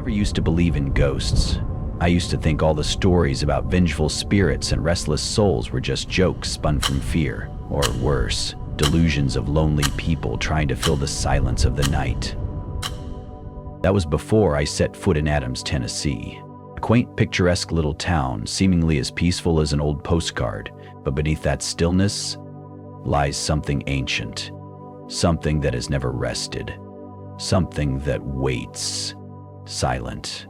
never used to believe in ghosts. I used to think all the stories about vengeful spirits and restless souls were just jokes spun from fear, or worse, delusions of lonely people trying to fill the silence of the night. That was before I set foot in Adams, Tennessee. A quaint, picturesque little town, seemingly as peaceful as an old postcard, but beneath that stillness lies something ancient, something that has never rested, something that waits, silent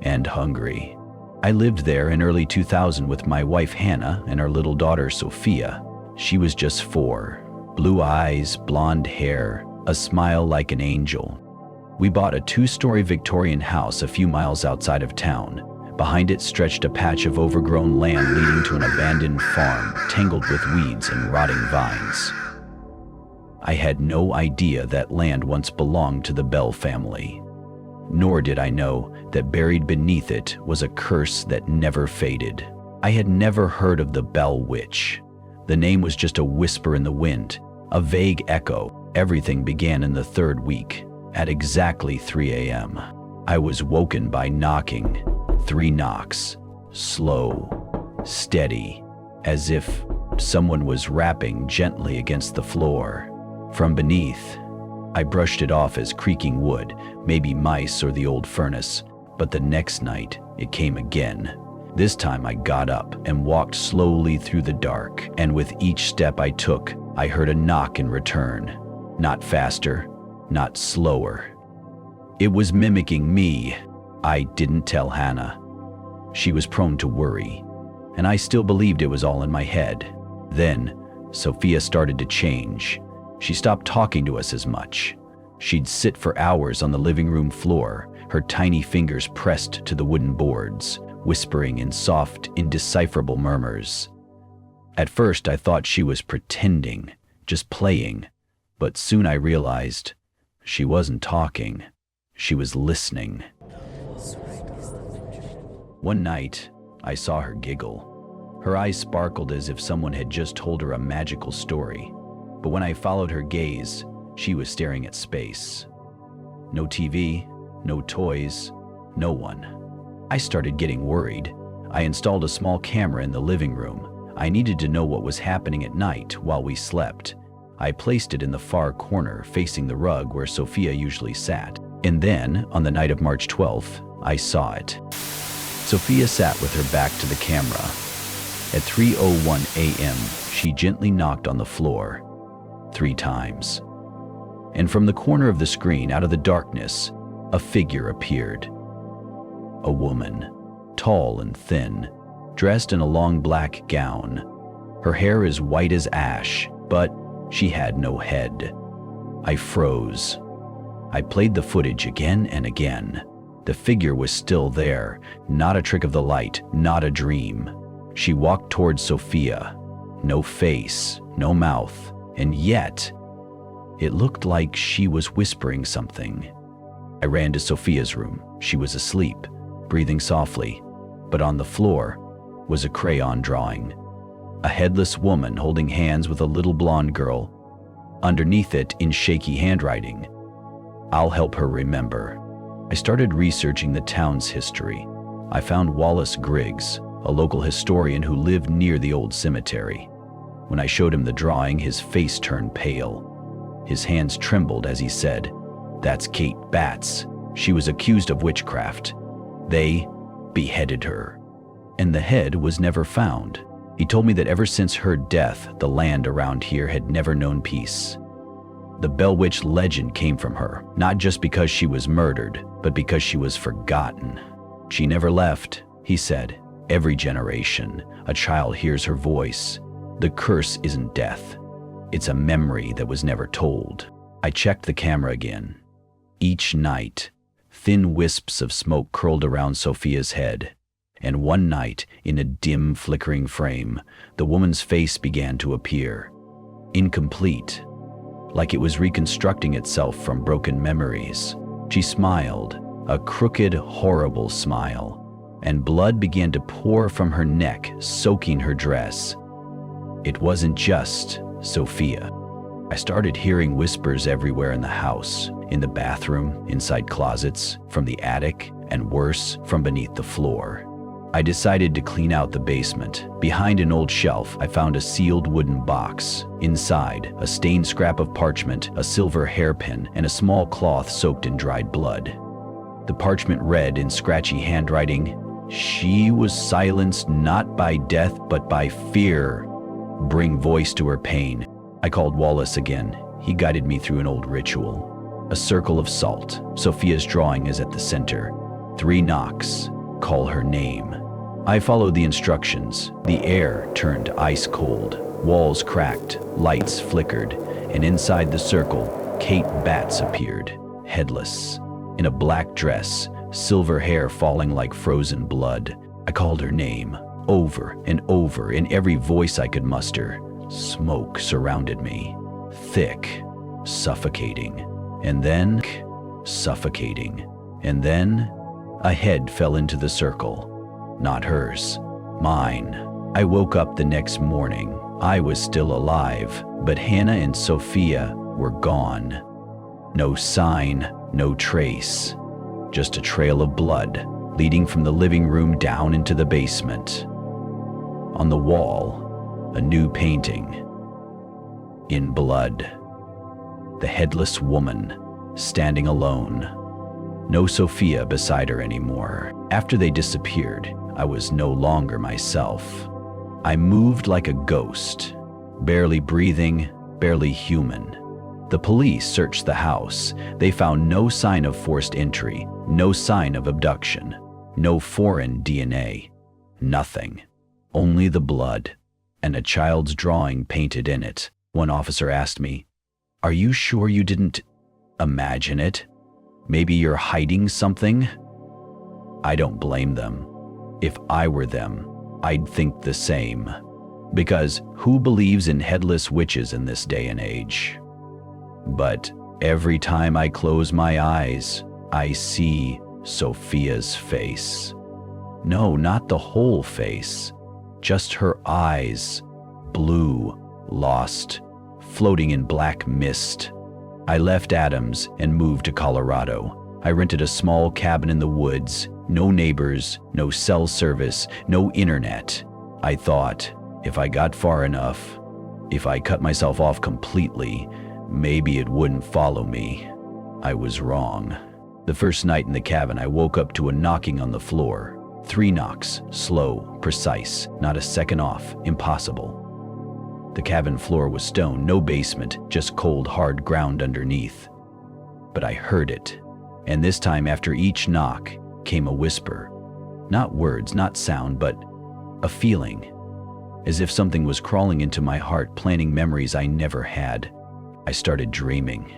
and hungry. I lived there in early 2000 with my wife Hannah and our little daughter Sophia. She was just 4, blue eyes, blonde hair, a smile like an angel. We bought a 2-story Victorian house a few miles outside of town. Behind it stretched a patch of overgrown land leading to an abandoned farm tangled with weeds and rotting vines. I had no idea that land once belonged to the Bell family, nor did I know that buried beneath it was a curse that never faded. I had never heard of the Bell Witch. The name was just a whisper in the wind, a vague echo. Everything began in the 3rd week, at exactly 3 a.m. I was woken by knocking. 3 knocks, slow, steady, as if someone was rapping gently against the floor. From beneath, I brushed it off as creaking wood, maybe mice or the old furnace, but the next night it came again. This time I got up and walked slowly through the dark, and with each step I took, I heard a knock in return. Not faster, not slower. It was mimicking me. I didn't tell Hannah. She was prone to worry, and I still believed it was all in my head. Then, Sophia started to change. She stopped talking to us as much. She'd sit for hours on the living room floor, her tiny fingers pressed to the wooden boards, whispering in soft, indecipherable murmurs. At first, I thought she was pretending, just playing, but soon I realized she wasn't talking. She was listening. One night, I saw her giggle. Her eyes sparkled as if someone had just told her a magical story. But when I followed her gaze, she was staring at space. No TV, no toys, no one. I started getting worried. I installed a small camera in the living room. I needed to know what was happening at night while we slept. I placed it in the far corner, facing the rug where Sophia usually sat. And then, on the night of March 12th, I saw it. Sophia sat with her back to the camera. At 3:01 a.m., she gently knocked on the floor 3 times. And from the corner of the screen, out of the darkness, a figure appeared. A woman, tall and thin, dressed in a long black gown. Her hair is white as ash, but she had no head. I froze. I played the footage again and again. The figure was still there, not a trick of the light, not a dream. She walked towards Sophia. No face, no mouth, and yet, it looked like she was whispering something. I ran to Sophia's room. She was asleep, breathing softly, but on the floor was a crayon drawing. A headless woman holding hands with a little blonde girl. Underneath it, in shaky handwriting, "I'll help her remember." I started researching the town's history. I found Wallace Griggs, a local historian who lived near the old cemetery. When I showed him the drawing, his face turned pale. His hands trembled as he said, "That's Kate Batts. She was accused of witchcraft. They beheaded her, and the head was never found." He told me that ever since her death, the land around here had never known peace. The Bell Witch legend came from her, not just because she was murdered, but because she was forgotten. She never left, he said. Every generation, a child hears her voice. The curse isn't death. It's a memory that was never told. I checked the camera again. Each night, thin wisps of smoke curled around Sophia's head. And one night, in a dim, flickering frame, the woman's face began to appear. Incomplete, like it was reconstructing itself from broken memories. She smiled, a crooked, horrible smile, and blood began to pour from her neck, soaking her dress. It wasn't just Sophia. I started hearing whispers everywhere in the house, in the bathroom, inside closets, from the attic, and worse, from beneath the floor. I decided to clean out the basement. Behind an old shelf, I found a sealed wooden box. Inside, a stained scrap of parchment, a silver hairpin, and a small cloth soaked in dried blood. The parchment read in scratchy handwriting, "She was silenced not by death but by fear. Bring voice to her pain." I called Wallace again. He guided me through an old ritual. A circle of salt. Sophia's drawing is at the center. 3 knocks. Call her name. I followed the instructions. The air turned ice cold. Walls cracked, lights flickered, and inside the circle, Kate Batts appeared, headless, in a black dress, silver hair falling like frozen blood. I called her name, over and over, in every voice I could muster. Smoke surrounded me, thick, suffocating, and then suffocating, and then a head fell into the circle. Not hers, mine. I woke up the next morning. I was still alive, but Hannah and Sophia were gone. No sign, no trace, just a trail of blood leading from the living room down into the basement. On the wall, a new painting. In blood. The headless woman, standing alone. No Sophia beside her anymore. After they disappeared, I was no longer myself. I moved like a ghost, barely breathing, barely human. The police searched the house. They found no sign of forced entry, no sign of abduction, no foreign DNA. Nothing. Only the blood, and a child's drawing painted in it. One officer asked me, "Are you sure you didn't imagine it? Maybe you're hiding something?" I don't blame them. If I were them, I'd think the same. Because who believes in headless witches in this day and age? But every time I close my eyes, I see Sophia's face. No, not the whole face. Just her eyes, blue, lost, floating in black mist. I left Adams and moved to Colorado. I rented a small cabin in the woods, no neighbors, no cell service, no internet. I thought, if I got far enough, if I cut myself off completely, maybe it wouldn't follow me. I was wrong. The first night in the cabin, I woke up to a knocking on the floor. 3 knocks, slow, precise, not a second off, impossible. The cabin floor was stone, no basement, just cold, hard ground underneath. But I heard it, and this time after each knock came a whisper. Not words, not sound, but a feeling. As if something was crawling into my heart, planting memories I never had. I started dreaming.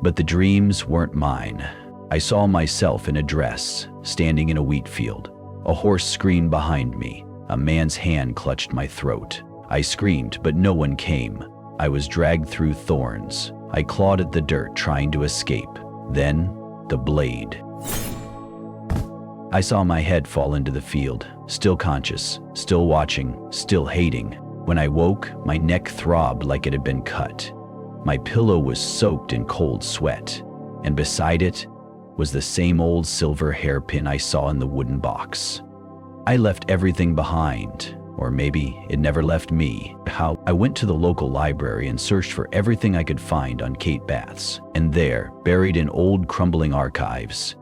But the dreams weren't mine. I saw myself in a dress, standing in a wheat field. A horse screamed behind me. A man's hand clutched my throat. I screamed, but no one came. I was dragged through thorns. I clawed at the dirt, trying to escape. Then, the blade. I saw my head fall into the field, still conscious, still watching, still hating. When I woke, my neck throbbed like it had been cut. My pillow was soaked in cold sweat, and beside it was the same old silver hairpin I saw in the wooden box. I left everything behind, or maybe it never left me. How I went to the local library and searched for everything I could find on Kate Batts, and there, buried in old crumbling archives,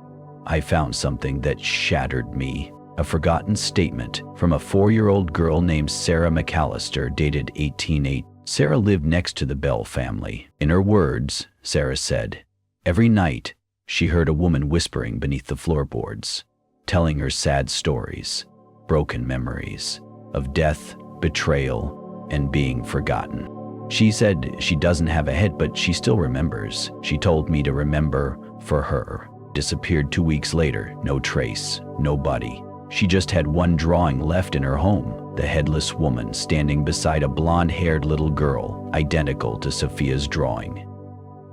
I found something that shattered me. A forgotten statement from a 4-year-old girl named Sarah McAllister, dated 1880. Sarah lived next to the Bell family. In her words, Sarah said, every night she heard a woman whispering beneath the floorboards, telling her sad stories, broken memories of death, betrayal, and being forgotten. She said she doesn't have a head, but she still remembers. She told me to remember for her. Disappeared 2 weeks later, no trace, no body. She just had one drawing left in her home, the headless woman standing beside a blonde-haired little girl, identical to Sophia's drawing.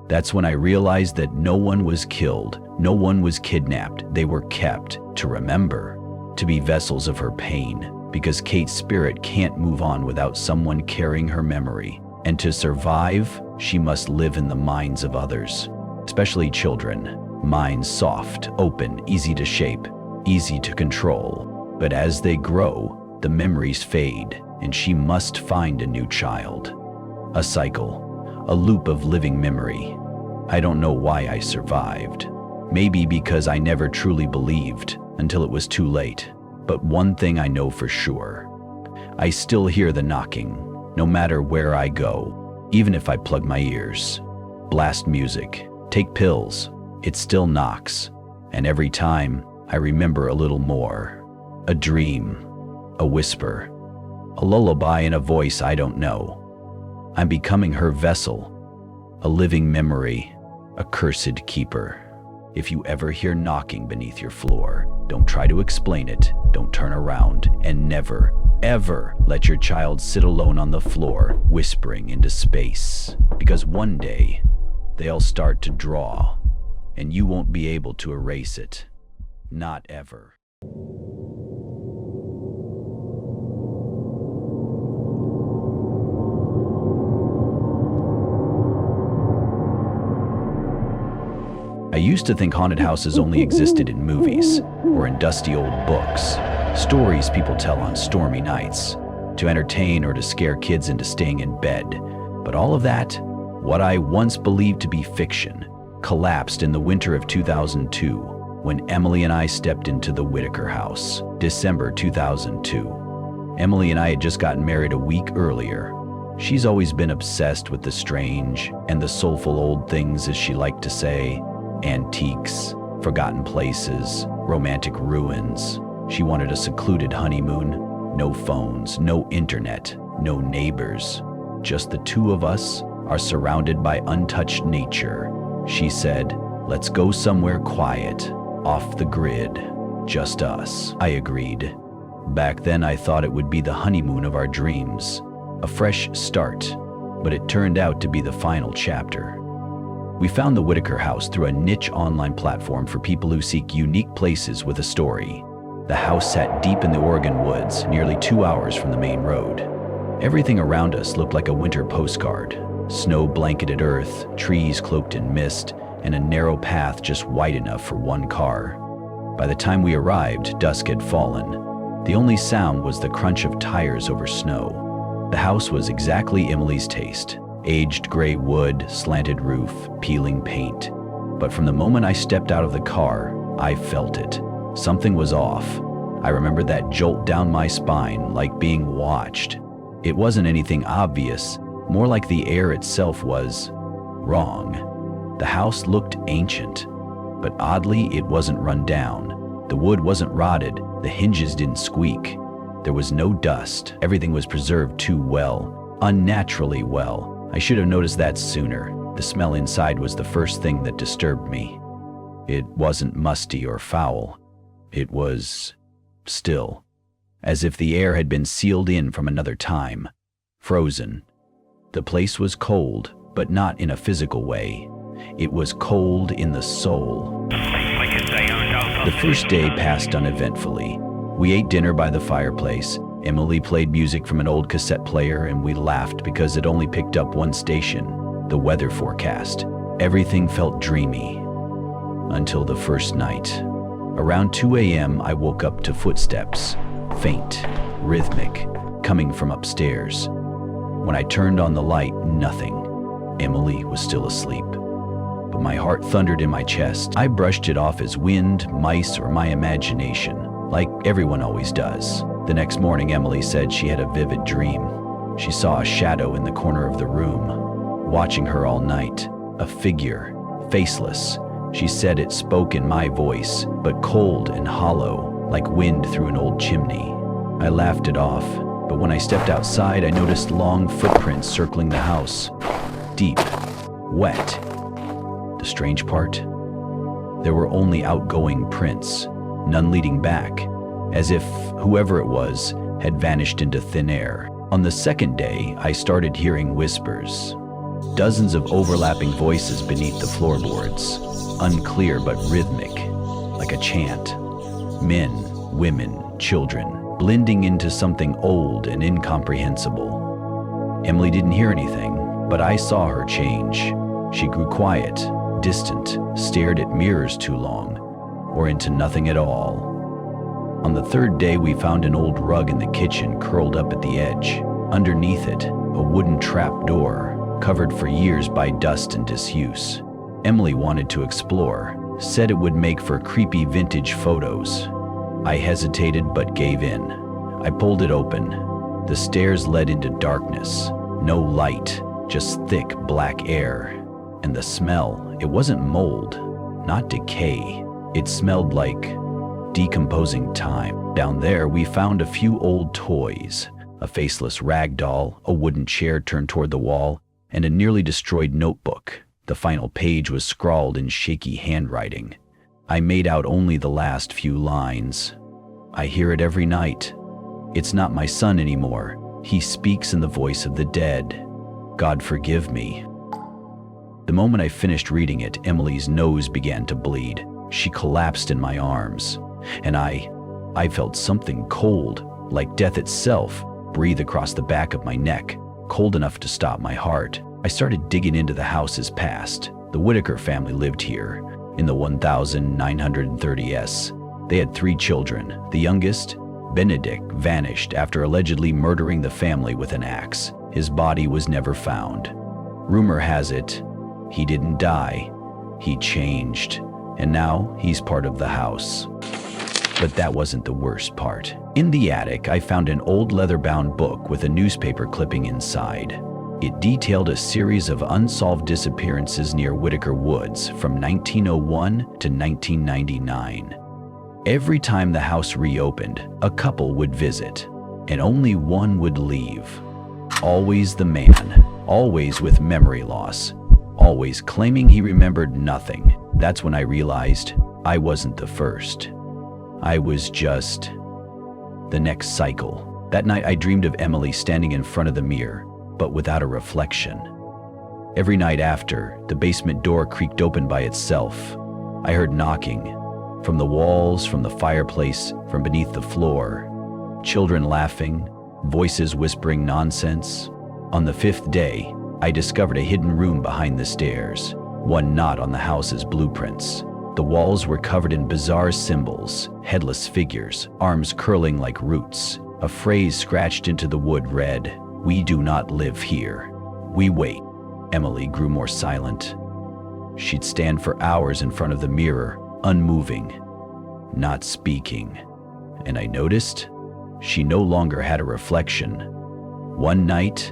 That's when I realized that no one was killed, no one was kidnapped. They were kept to remember, to be vessels of her pain, because Kate's spirit can't move on without someone carrying her memory. And to survive, she must live in the minds of others, especially children. Minds soft, open, easy to shape, easy to control. But as they grow, the memories fade, and she must find a new child. A cycle, a loop of living memory. I don't know why I survived. Maybe because I never truly believed until it was too late. But one thing I know for sure. I still hear the knocking, no matter where I go, even if I plug my ears, blast music, take pills, it still knocks. And every time, I remember a little more. A dream, a whisper, a lullaby in a voice I don't know. I'm becoming her vessel, a living memory, a cursed keeper. If you ever hear knocking beneath your floor, don't try to explain it, don't turn around, and never, ever let your child sit alone on the floor, whispering into space. Because one day, they'll start to draw, and you won't be able to erase it. Not ever. I used to think haunted houses only existed in movies or in dusty old books, stories people tell on stormy nights, to entertain or to scare kids into staying in bed. But all of that, what I once believed to be fiction, collapsed in the winter of 2002 when Emily and I stepped into the Whitaker house. December 2002. Emily and I had just gotten married a week earlier. She's always been obsessed with the strange and the soulful old things, as she liked to say. Antiques, forgotten places, romantic ruins. She wanted a secluded honeymoon, no phones, no internet, no neighbors. Just the two of us are surrounded by untouched nature. She said, "Let's go somewhere quiet, off the grid, just us." I agreed. Back then I thought it would be the honeymoon of our dreams, a fresh start, but it turned out to be the final chapter. We found the Whitaker house through a niche online platform for people who seek unique places with a story. The house sat deep in the Oregon woods, nearly 2 hours from the main road. Everything around us looked like a winter postcard. Snow-blanketed earth, trees cloaked in mist, and a narrow path just wide enough for one car. By the time we arrived, dusk had fallen. The only sound was the crunch of tires over snow. The house was exactly Emily's taste. Aged gray wood, slanted roof, peeling paint. But from the moment I stepped out of the car, I felt it. Something was off. I remember that jolt down my spine, like being watched. It wasn't anything obvious, more like the air itself was wrong. The house looked ancient, but oddly it wasn't run down. The wood wasn't rotted, the hinges didn't squeak. There was no dust. Everything was preserved too well, unnaturally well. I should have noticed that sooner. The smell inside was the first thing that disturbed me. It wasn't musty or foul. It was still, as if the air had been sealed in from another time, frozen. The place was cold, but not in a physical way. It was cold in the soul. The first day passed uneventfully. We ate dinner by the fireplace. Emily played music from an old cassette player, and we laughed because it only picked up one station, the weather forecast. Everything felt dreamy. Until the first night. Around 2 a.m., I woke up to footsteps, faint, rhythmic, coming from upstairs. When I turned on the light, nothing. Emily was still asleep. But my heart thundered in my chest. I brushed it off as wind, mice, or my imagination, like everyone always does. The next morning, Emily said she had a vivid dream. She saw a shadow in the corner of the room, watching her all night. A figure, faceless. She said it spoke in my voice, but cold and hollow, like wind through an old chimney. I laughed it off, but when I stepped outside, I noticed long footprints circling the house. Deep, wet. The strange part? There were only outgoing prints, none leading back, as if whoever it was had vanished into thin air. On the second day, I started hearing whispers. Dozens of overlapping voices beneath the floorboards, unclear but rhythmic, like a chant. Men, women, children, blending into something old and incomprehensible. Emily didn't hear anything, but I saw her change. She grew quiet, distant, stared at mirrors too long, or into nothing at all. On the third day, we found an old rug in the kitchen curled up at the edge. Underneath it, a wooden trap door, covered for years by dust and disuse. Emily wanted to explore, said it would make for creepy vintage photos. I hesitated but gave in. I pulled it open. The stairs led into darkness. No light, just thick black air. And the smell, it wasn't mold, not decay. It smelled like decomposing time. Down there, we found a few old toys, a faceless rag doll, a wooden chair turned toward the wall, and a nearly destroyed notebook. The final page was scrawled in shaky handwriting. I made out only the last few lines. I hear it every night. It's not my son anymore. He speaks in the voice of the dead. God forgive me. The moment I finished reading it, Emily's nose began to bleed. She collapsed in my arms, and I felt something cold, like death itself, breathe across the back of my neck, cold enough to stop my heart. I started digging into the house's past. The Whitaker family lived here, in the 1930s. They had 3 children. The youngest, Benedict, vanished after allegedly murdering the family with an axe. His body was never found. Rumor has it, he didn't die, he changed, and now he's part of the house. But that wasn't the worst part. In the attic, I found an old leather-bound book with a newspaper clipping inside. It detailed a series of unsolved disappearances near Whitaker Woods from 1901 to 1999. Every time the house reopened, a couple would visit, and only one would leave. Always the man, always with memory loss, always claiming he remembered nothing. That's when I realized I wasn't the first. I was just the next cycle. That night I dreamed of Emily standing in front of the mirror, but without a reflection. Every night after, the basement door creaked open by itself. I heard knocking, from the walls, from the fireplace, from beneath the floor. Children laughing, voices whispering nonsense. On the 5th day, I discovered a hidden room behind the stairs, one not on the house's blueprints. The walls were covered in bizarre symbols, headless figures, arms curling like roots. A phrase scratched into the wood read, "We do not live here. We wait." Emily grew more silent. She'd stand for hours in front of the mirror, unmoving, not speaking. And I noticed she no longer had a reflection. One night,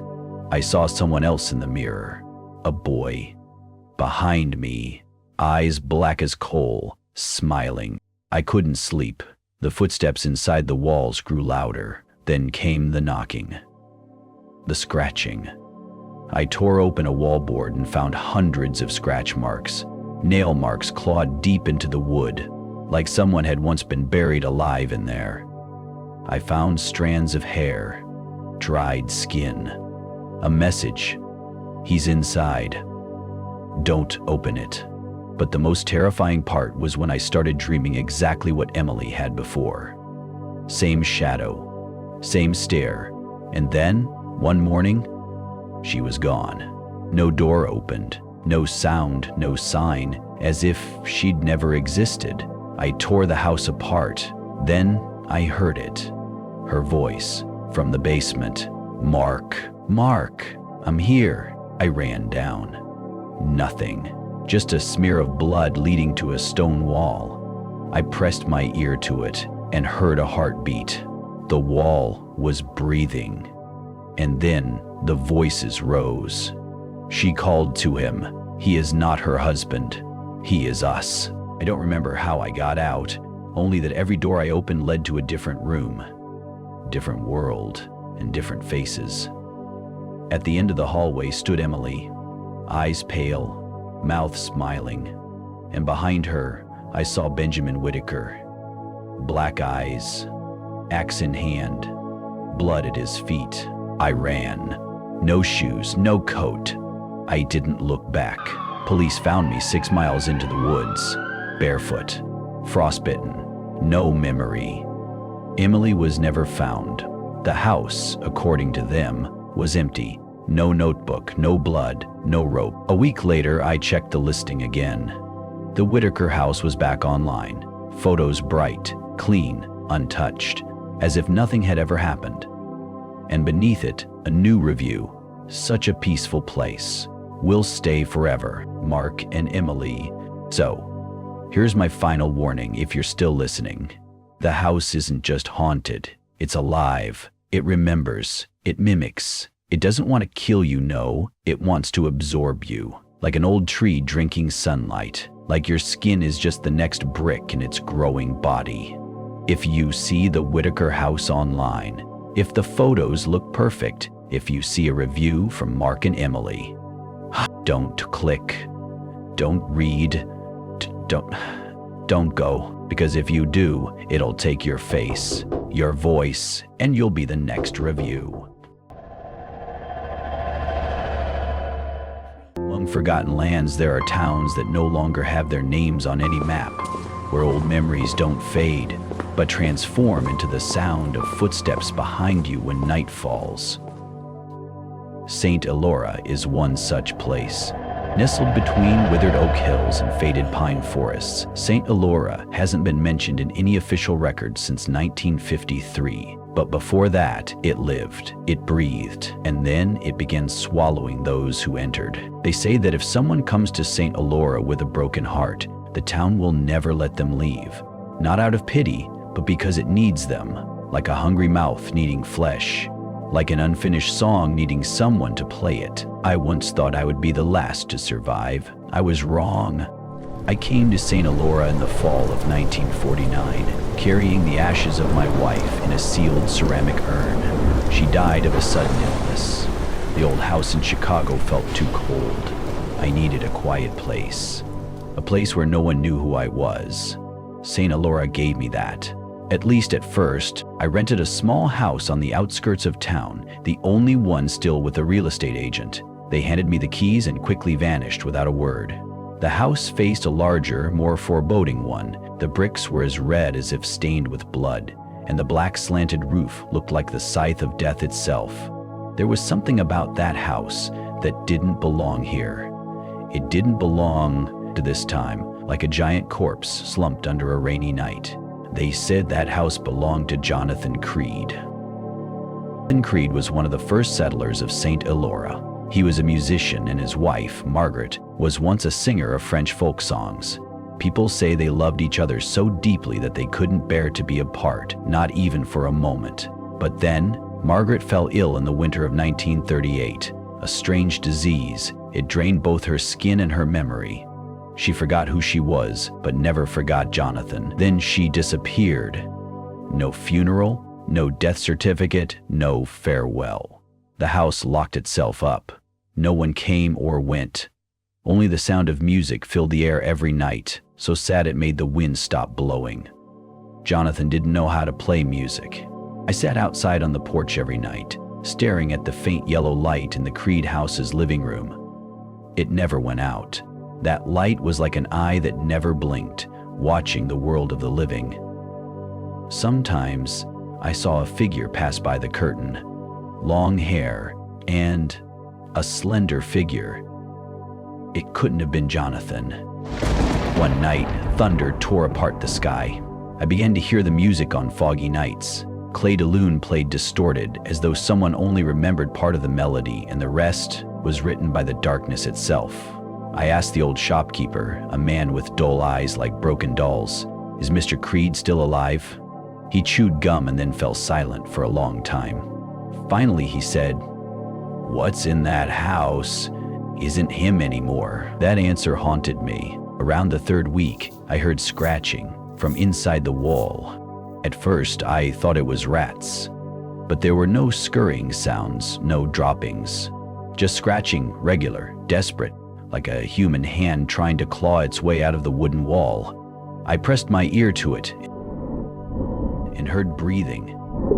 I saw someone else in the mirror, a boy, behind me, eyes black as coal, smiling. I couldn't sleep. The footsteps inside the walls grew louder. Then came the knocking, the scratching. I tore open a wallboard and found hundreds of scratch marks, nail marks clawed deep into the wood, like someone had once been buried alive in there. I found strands of hair, dried skin, a message. He's inside. Don't open it. But the most terrifying part was when I started dreaming exactly what Emily had before. Same shadow, same stare, and then, one morning, she was gone. No door opened, no sound, no sign, as if she'd never existed. I tore the house apart. Then I heard it. Her voice from the basement. "Mark, Mark, I'm here." I ran down. Nothing. Just a smear of blood leading to a stone wall. I pressed my ear to it and heard a heartbeat. The wall was breathing. And then the voices rose. She called to him. He is not her husband. He is us. I don't remember how I got out, only that every door I opened led to a different room, different world, and different faces. At the end of the hallway stood Emily, eyes pale, mouth smiling, and behind her I saw Benjamin Whitaker. Black eyes, axe in hand, blood at his feet. I ran. No shoes, no coat. I didn't look back. Police found me 6 miles into the woods, barefoot, frostbitten, no memory. Emily was never found. The house, according to them, was empty. No notebook, no blood, no rope. A week later, I checked the listing again. The Whitaker house was back online. Photos bright, clean, untouched, as if nothing had ever happened. And beneath it, a new review. Such a peaceful place. Will stay forever. Mark and Emily. So, here's my final warning if you're still listening. The house isn't just haunted. It's alive. It remembers. It mimics. It doesn't want to kill you, no. It wants to absorb you. Like an old tree drinking sunlight. Like your skin is just the next brick in its growing body. If you see the Whitaker house online, if the photos look perfect, if you see a review from Mark and Emily, don't click, don't read, don't go, because if you do, it'll take your face, your voice, and you'll be the next review. Among forgotten lands, there are towns that no longer have their names on any map, where old memories don't fade, but transform into the sound of footsteps behind you when night falls. St. Elora is one such place. Nestled between withered oak hills and faded pine forests, St. Elora hasn't been mentioned in any official record since 1953. But before that, it lived, it breathed, and then it began swallowing those who entered. They say that if someone comes to St. Elora with a broken heart, the town will never let them leave. Not out of pity, but because it needs them, like a hungry mouth needing flesh, like an unfinished song needing someone to play it. I once thought I would be the last to survive. I was wrong. I came to St. Elora in the fall of 1949, carrying the ashes of my wife in a sealed ceramic urn. She died of a sudden illness. The old house in Chicago felt too cold. I needed a quiet place, a place where no one knew who I was. St. Elora gave me that. At least at first, I rented a small house on the outskirts of town, the only one still with a real estate agent. They handed me the keys and quickly vanished without a word. The house faced a larger, more foreboding one. The bricks were as red as if stained with blood, and the black slanted roof looked like the scythe of death itself. There was something about that house that didn't belong here. It didn't belong to this time, like a giant corpse slumped under a rainy night. They said that house belonged to Jonathan Creed. Jonathan Creed was one of the first settlers of St. Elora. He was a musician, and his wife, Margaret, was once a singer of French folk songs. People say they loved each other so deeply that they couldn't bear to be apart, not even for a moment. But then, Margaret fell ill in the winter of 1938. A strange disease. It drained both her skin and her memory. She forgot who she was, but never forgot Jonathan. Then she disappeared. No funeral, no death certificate, no farewell. The house locked itself up. No one came or went. Only the sound of music filled the air every night, so sad it made the wind stop blowing. Jonathan didn't know how to play music. I sat outside on the porch every night, staring at the faint yellow light in the Creed house's living room. It never went out. That light was like an eye that never blinked, watching the world of the living. Sometimes, I saw a figure pass by the curtain. Long hair, and a slender figure. It couldn't have been Jonathan. One night, thunder tore apart the sky. I began to hear the music on foggy nights. Clay de Lune played distorted, as though someone only remembered part of the melody and the rest was written by the darkness itself. I asked the old shopkeeper, a man with dull eyes like broken dolls, "Is Mr. Creed still alive?" He chewed gum and then fell silent for a long time. Finally, he said, "What's in that house isn't him anymore." That answer haunted me. Around the third week, I heard scratching from inside the wall. At first, I thought it was rats, but there were no scurrying sounds, no droppings, just scratching, regular, desperate, like a human hand trying to claw its way out of the wooden wall. I pressed my ear to it and heard breathing,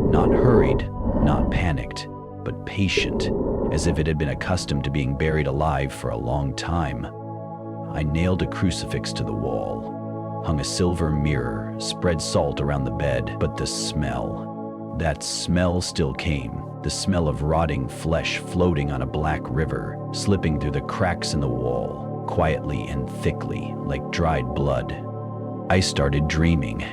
not hurried, not panicked, but patient, as if it had been accustomed to being buried alive for a long time. I nailed a crucifix to the wall, hung a silver mirror, spread salt around the bed, but the smell, that smell still came. The smell of rotting flesh floating on a black river, slipping through the cracks in the wall, quietly and thickly, like dried blood. I started dreaming.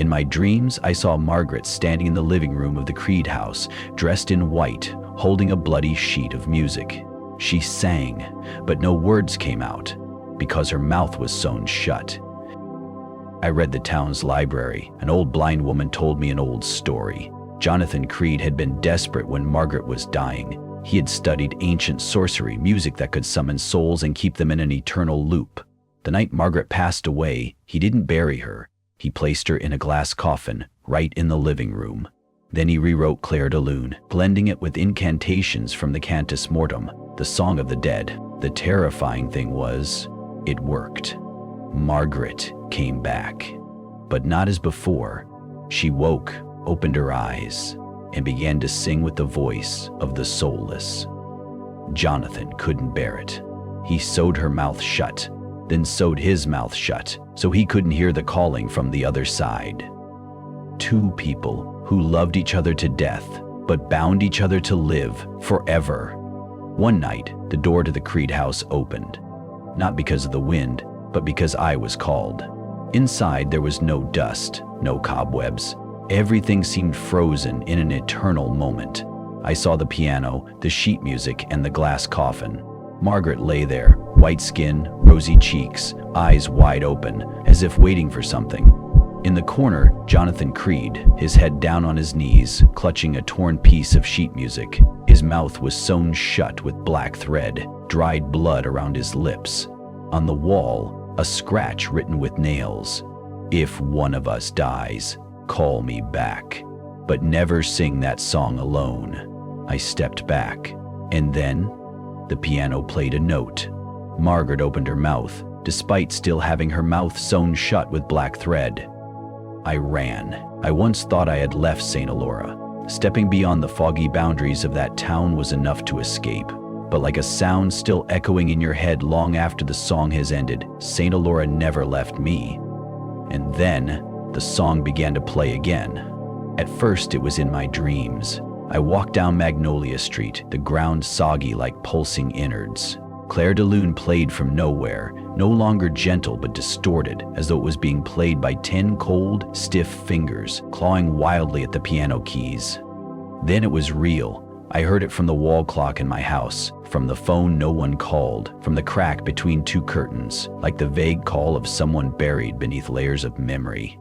In my dreams, I saw Margaret standing in the living room of the Creed house, dressed in white, holding a bloody sheet of music. She sang, but no words came out, because her mouth was sewn shut. I read the town's library. An old blind woman told me an old story. Jonathan Creed had been desperate when Margaret was dying. He had studied ancient sorcery, music that could summon souls and keep them in an eternal loop. The night Margaret passed away, he didn't bury her. He placed her in a glass coffin, right in the living room. Then he rewrote Clair de Lune, blending it with incantations from the Cantus Mortum, the Song of the Dead. The terrifying thing was, it worked. Margaret came back, but not as before. She woke, opened her eyes, and began to sing with the voice of the soulless. Jonathan couldn't bear it. He sewed her mouth shut, then sewed his mouth shut, so he couldn't hear the calling from the other side. Two people who loved each other to death, but bound each other to live forever. One night, the door to the Creed house opened, not because of the wind, but because I was called. Inside, there was no dust, no cobwebs. Everything seemed frozen in an eternal moment. I saw the piano, the sheet music, and the glass coffin. Margaret lay there, white skin, rosy cheeks, eyes wide open, as if waiting for something. In the corner, Jonathan Creed, his head down on his knees, clutching a torn piece of sheet music. His mouth was sewn shut with black thread, dried blood around his lips. On the wall, a scratch written with nails. "If one of us dies, call me back, but never sing that song alone." I stepped back, and then the piano played a note. Margaret opened her mouth, despite still having her mouth sewn shut with black thread. I ran. I once thought I had left St. Elora. Stepping beyond the foggy boundaries of that town was enough to escape. But like a sound still echoing in your head long after the song has ended, St. Elora never left me. And then, the song began to play again. At first, it was in my dreams. I walked down Magnolia Street, the ground soggy like pulsing innards. Clair de Lune played from nowhere, no longer gentle but distorted, as though it was being played by 10 cold, stiff fingers, clawing wildly at the piano keys. Then it was real. I heard it from the wall clock in my house, from the phone no one called, from the crack between two curtains, like the vague call of someone buried beneath layers of memory.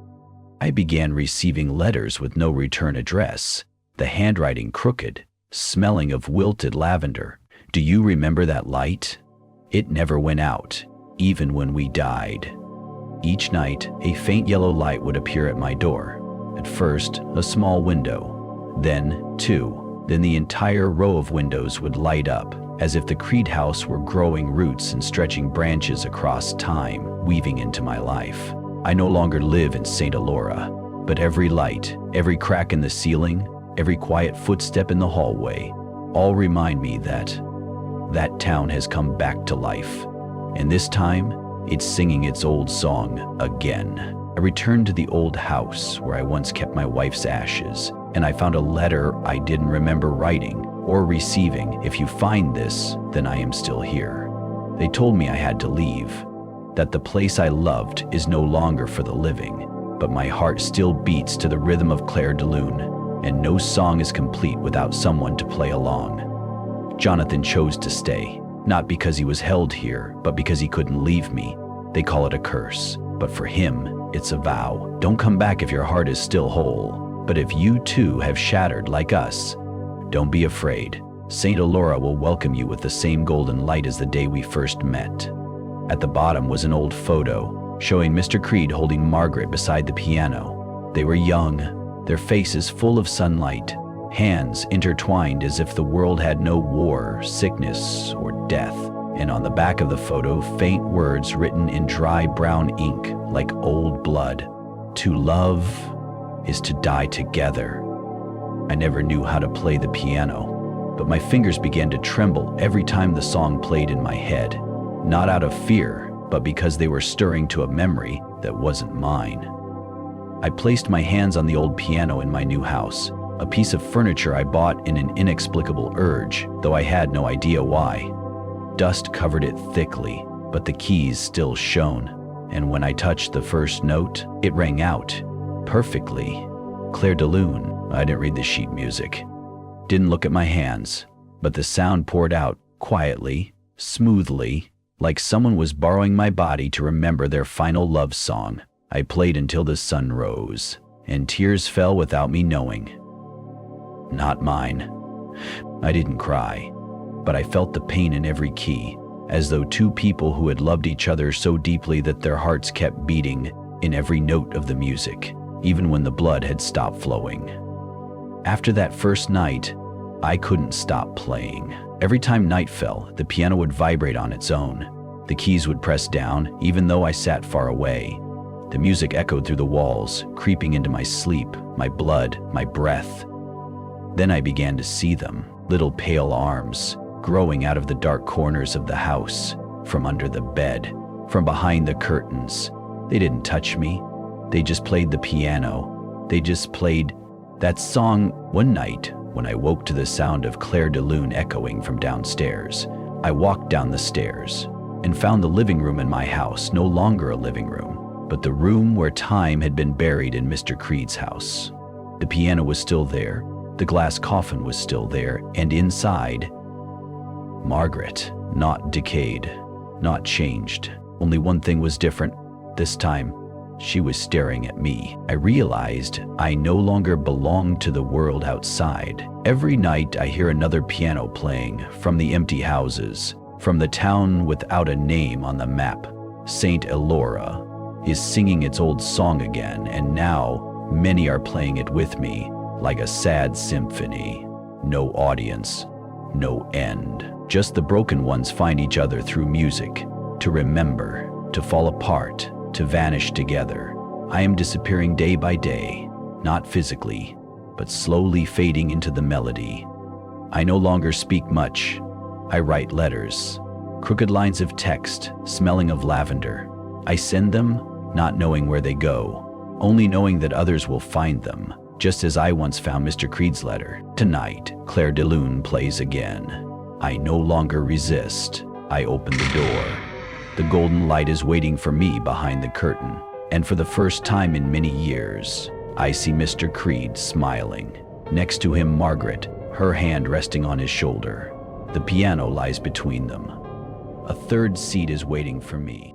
I began receiving letters with no return address, the handwriting crooked, smelling of wilted lavender. "Do you remember that light? It never went out, even when we died." Each night, a faint yellow light would appear at my door. At first, a small window, then two. Then the entire row of windows would light up, as if the Creed house were growing roots and stretching branches across time, weaving into my life. I no longer live in St. Elora, but every light, every crack in the ceiling, every quiet footstep in the hallway, all remind me that town has come back to life. And this time, it's singing its old song again. I returned to the old house where I once kept my wife's ashes, and I found a letter I didn't remember writing or receiving. "If you find this, then I am still here." They told me I had to leave, that the place I loved is no longer for the living, but my heart still beats to the rhythm of Clair de Lune, and no song is complete without someone to play along. Jonathan chose to stay, not because he was held here, but because he couldn't leave me. They call it a curse, but for him, it's a vow. Don't come back if your heart is still whole. But if you too have shattered like us, don't be afraid. St. Elora will welcome you with the same golden light as the day we first met. At the bottom was an old photo, showing Mr. Creed holding Margaret beside the piano. They were young, their faces full of sunlight, hands intertwined as if the world had no war, sickness, or death. And on the back of the photo, faint words written in dry brown ink like old blood. "To love is to die together." I never knew how to play the piano, but my fingers began to tremble every time the song played in my head, not out of fear, but because they were stirring to a memory that wasn't mine. I placed my hands on the old piano in my new house, a piece of furniture I bought in an inexplicable urge, though I had no idea why. Dust covered it thickly, but the keys still shone, and when I touched the first note, it rang out, perfectly. Clair de Lune. I didn't read the sheet music. Didn't look at my hands, but the sound poured out quietly, smoothly, like someone was borrowing my body to remember their final love song. I played until the sun rose, and tears fell without me knowing. Not mine. I didn't cry, but I felt the pain in every key, as though two people who had loved each other so deeply that their hearts kept beating in every note of the music, even when the blood had stopped flowing. After that first night, I couldn't stop playing. Every time night fell, the piano would vibrate on its own. The keys would press down, even though I sat far away. The music echoed through the walls, creeping into my sleep, my blood, my breath. Then I began to see them, little pale arms, growing out of the dark corners of the house, from under the bed, from behind the curtains. They didn't touch me. They just played the piano. They just played that song. One night, when I woke to the sound of Clair de Lune echoing from downstairs, I walked down the stairs and found the living room in my house no longer a living room, but the room where time had been buried in Mr. Creed's house. The piano was still there, the glass coffin was still there, and inside, Margaret, not decayed, not changed. Only one thing was different. This time, she was staring at me. I realized I no longer belonged to the world outside. Every night I hear another piano playing from the empty houses, from the town without a name on the map. Saint Elora is singing its old song again, and now many are playing it with me, like a sad symphony. No audience, no end. Just the broken ones find each other through music, to remember, to fall apart, to vanish together. I am disappearing day by day, not physically, but slowly fading into the melody. I no longer speak much. I write letters, crooked lines of text, smelling of lavender. I send them, not knowing where they go, only knowing that others will find them, just as I once found Mr. Creed's letter. Tonight, Clair de Lune plays again. I no longer resist. I open the door. The golden light is waiting for me behind the curtain, and for the first time in many years, I see Mr. Creed smiling. Next to him, Margaret, her hand resting on his shoulder. The piano lies between them. A third seat is waiting for me.